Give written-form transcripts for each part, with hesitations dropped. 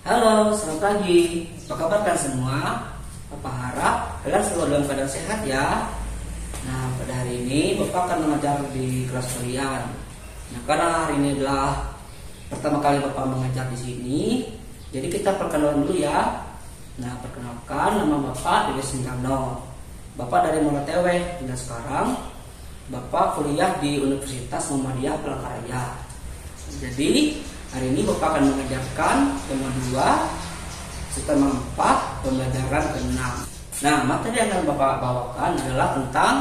Halo, selamat pagi. Apa kabar kalian semua? Bapak harap kalian selalu dalam keadaan sehat ya. Nah, pada hari ini Bapak akan mengajar di kelas kalian. Nah, karena hari ini adalah pertama kali Bapak mengajar di sini, jadi kita perkenalan dulu ya. Nah, perkenalkan, nama Bapak Dede Singkano. Bapak dari Moratewe dan sekarang Bapak kuliah di Universitas Muhammadiyah Palangkaraya. Jadi hari ini Bapak akan mengajarkan tema 2, tema 4, pembelajaran ke-6. Nah, materi yang akan Bapak bawakan adalah tentang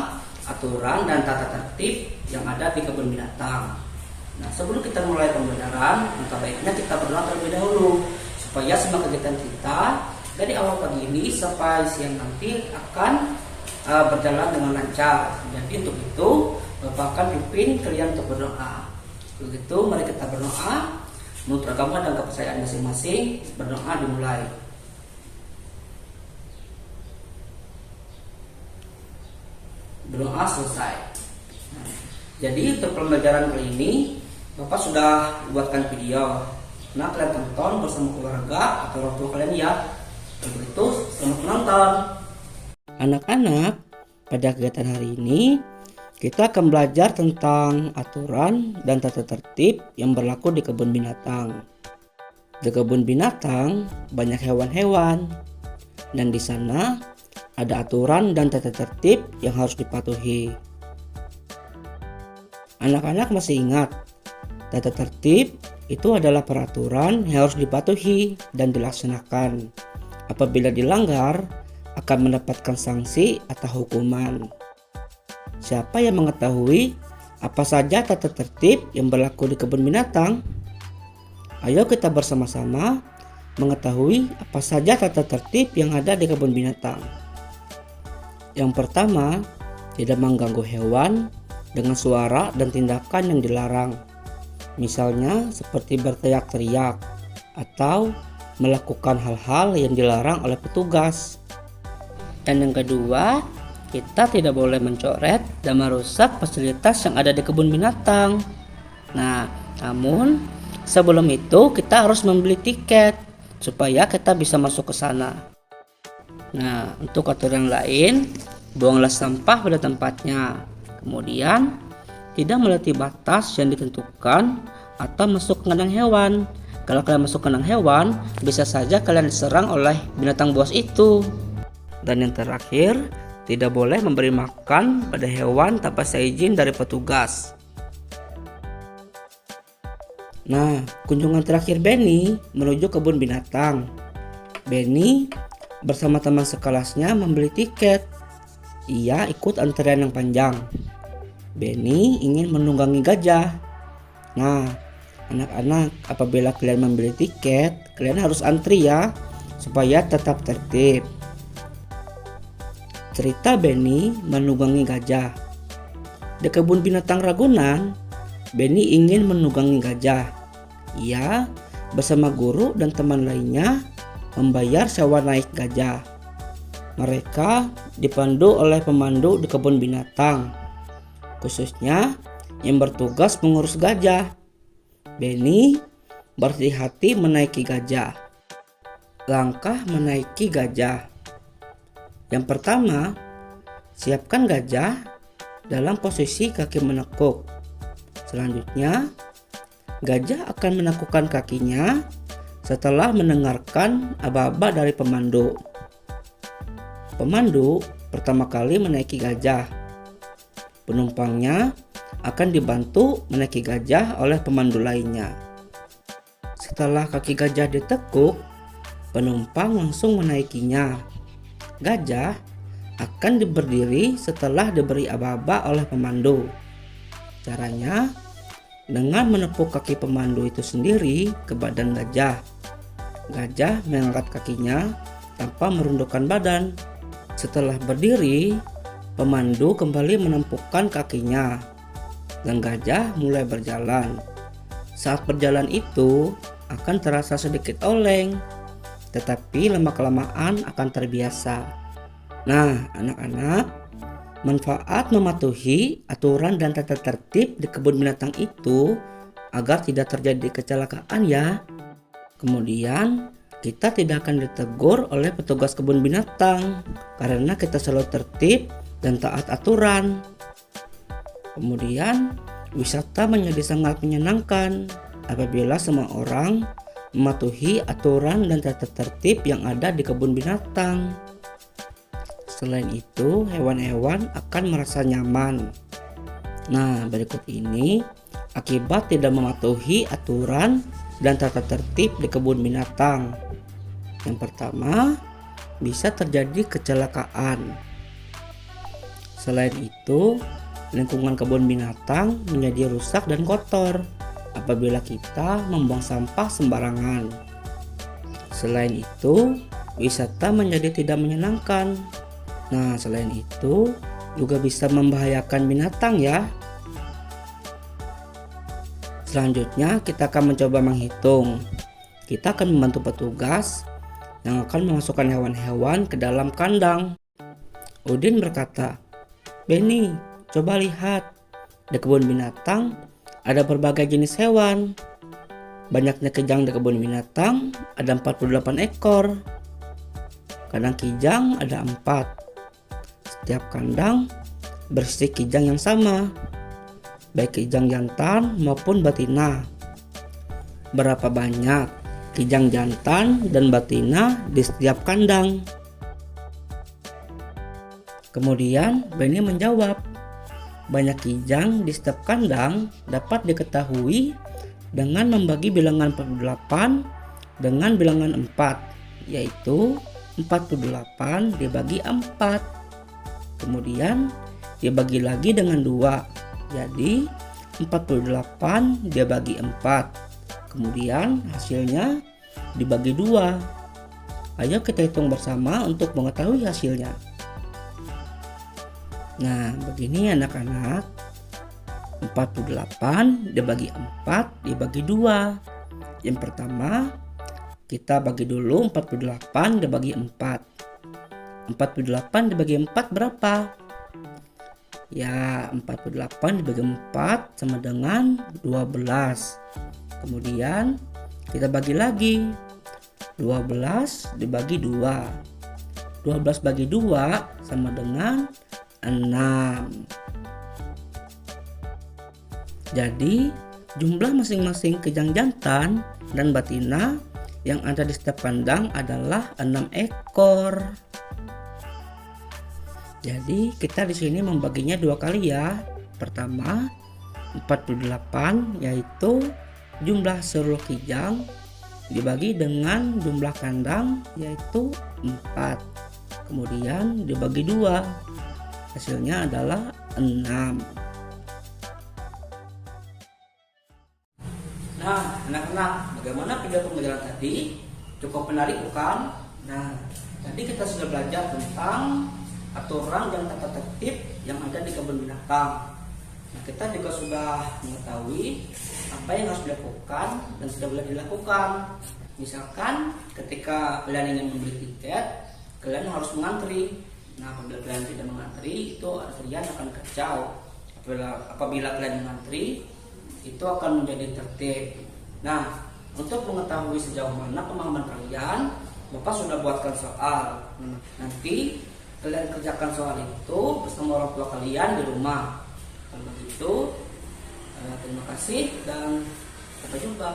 aturan dan tata tertib yang ada di kebun binatang. Nah, sebelum kita mulai pembelajaran, maka baiknya kita berdoa terlebih dahulu supaya semua kegiatan kita dari awal pagi ini sampai siang nanti akan berjalan dengan lancar. Jadi untuk itu Bapak akan pimpin kalian untuk berdoa. Begitu, mari kita berdoa. Menurut agama dan kepercayaan masing-masing, berdoa dimulai. Berdoa selesai. Nah, jadi untuk pembelajaran kali ini Bapak sudah buatkan video. Nah, kalian tonton bersama keluarga atau orang tua kalian ya. Untuk itu, selamat menonton. Anak-anak, pada kegiatan hari ini kita akan belajar tentang aturan dan tata tertib yang berlaku di kebun binatang. Di kebun binatang banyak hewan-hewan, dan di sana ada aturan dan tata tertib yang harus dipatuhi. Anak-anak masih ingat, tata tertib itu adalah peraturan yang harus dipatuhi dan dilaksanakan. Apabila dilanggar, akan mendapatkan sanksi atau hukuman. Siapa yang mengetahui apa saja tata tertib yang berlaku di kebun binatang? Ayo kita bersama-sama mengetahui apa saja tata tertib yang ada di kebun binatang. Yang pertama, tidak mengganggu hewan dengan suara dan tindakan yang dilarang. Misalnya seperti berteriak-teriak atau melakukan hal-hal yang dilarang oleh petugas. Dan yang kedua, kita tidak boleh mencoret dan merusak fasilitas yang ada di kebun binatang. Nah, namun sebelum itu kita harus membeli tiket supaya kita bisa masuk ke sana. Nah, untuk aturan lain, buanglah sampah pada tempatnya. Kemudian, tidak melewati batas yang ditentukan atau masuk ke kandang hewan. Kalau kalian masuk ke kandang hewan, bisa saja kalian diserang oleh binatang buas itu. Dan yang terakhir, tidak boleh memberi makan pada hewan tanpa seizin dari petugas. Nah, kunjungan terakhir Benny menuju kebun binatang. Benny bersama teman sekelasnya membeli tiket. Ia ikut antrian yang panjang. Benny ingin menunggangi gajah. Nah, anak-anak, apabila kalian membeli tiket, kalian harus antri ya, supaya tetap tertib. Cerita Benny menunggangi gajah. Di kebun binatang Ragunan, Benny ingin menunggangi gajah. Ia bersama guru dan teman lainnya membayar sewa naik gajah. Mereka dipandu oleh pemandu di kebun binatang, khususnya yang bertugas mengurus gajah. Benny berhati-hati menaiki gajah. Langkah menaiki gajah. Yang pertama, siapkan gajah dalam posisi kaki menekuk. Selanjutnya, gajah akan menekukkan kakinya setelah mendengarkan aba-aba dari pemandu. Pemandu pertama kali menaiki gajah. Penumpangnya akan dibantu menaiki gajah oleh pemandu lainnya. Setelah kaki gajah ditekuk, penumpang langsung menaikinya. Gajah akan berdiri setelah diberi aba-aba oleh pemandu. Caranya dengan menepuk kaki pemandu itu sendiri ke badan gajah. Gajah mengangkat kakinya tanpa merundukkan badan. Setelah berdiri, pemandu kembali menempukkan kakinya dan gajah mulai berjalan. Saat berjalan itu akan terasa sedikit oleng, tetapi lama-kelamaan akan terbiasa. Nah, anak-anak, manfaat mematuhi aturan dan tata tertib di kebun binatang itu agar tidak terjadi kecelakaan ya. Kemudian kita tidak akan ditegur oleh petugas kebun binatang karena kita selalu tertib dan taat aturan. Kemudian, wisata menjadi sangat menyenangkan apabila semua orang mematuhi aturan dan tata tertib yang ada di kebun binatang. Selain itu, hewan-hewan akan merasa nyaman. Nah, berikut ini akibat tidak mematuhi aturan dan tata tertib di kebun binatang. Yang pertama, bisa terjadi kecelakaan. Selain itu, lingkungan kebun binatang menjadi rusak dan kotor apabila kita membuang sampah sembarangan. Selain itu, wisata menjadi tidak menyenangkan. Nah, selain itu juga bisa membahayakan binatang ya. Selanjutnya kita akan mencoba menghitung. Kita akan membantu petugas yang akan memasukkan hewan-hewan ke dalam kandang. Udin berkata, "Benny, coba lihat. Di kebun binatang ada berbagai jenis hewan. Banyaknya kijang di kebun binatang ada 48 ekor. Kandang kijang ada 4. Setiap kandang berisi kijang yang sama, baik kijang jantan maupun betina. Berapa banyak kijang jantan dan betina di setiap kandang?" Kemudian Benny menjawab, "Banyak kijang di setiap kandang dapat diketahui dengan membagi bilangan 48 dengan bilangan 4, yaitu 48 dibagi 4. Kemudian dibagi lagi dengan 2, jadi 48 dibagi 4. Kemudian hasilnya dibagi 2. Ayo kita hitung bersama untuk mengetahui hasilnya. Nah, begini anak-anak. 48 dibagi 4 dibagi 2. Yang pertama, kita bagi dulu 48 dibagi 4. 48 dibagi 4 berapa? Ya, 48 dibagi 4 sama dengan 12. Kemudian kita bagi lagi. 12 dibagi 2. 12 bagi 2 sama dengan 6. Jadi, jumlah masing-masing kijang jantan dan betina yang ada di setiap kandang adalah 6 ekor. Jadi, kita di sini membaginya 2 kali ya. Pertama, 48 yaitu jumlah seluruh kijang dibagi dengan jumlah kandang yaitu 4. Kemudian dibagi 2. Hasilnya adalah 6. Nah, anak-anak, bagaimana video pembelajaran tadi? Cukup menarik bukan? Nah, tadi kita sudah belajar tentang aturan dan tata tertib yang ada di kebun binatang. Nah, kita juga sudah mengetahui apa yang harus dilakukan dan tidak boleh dilakukan. Misalkan ketika kalian ingin membeli tiket, kalian harus mengantri. Nah, apabila kalian tidak mengantri, itu kalian akan kacau. Apabila kalian mengantri, itu akan menjadi tertib. Nah, untuk mengetahui sejauh mana pemahaman kalian, Bapak sudah buatkan soal. Nanti kalian kerjakan soal itu bersama orang tua kalian di rumah. Kalau begitu, terima kasih dan sampai jumpa.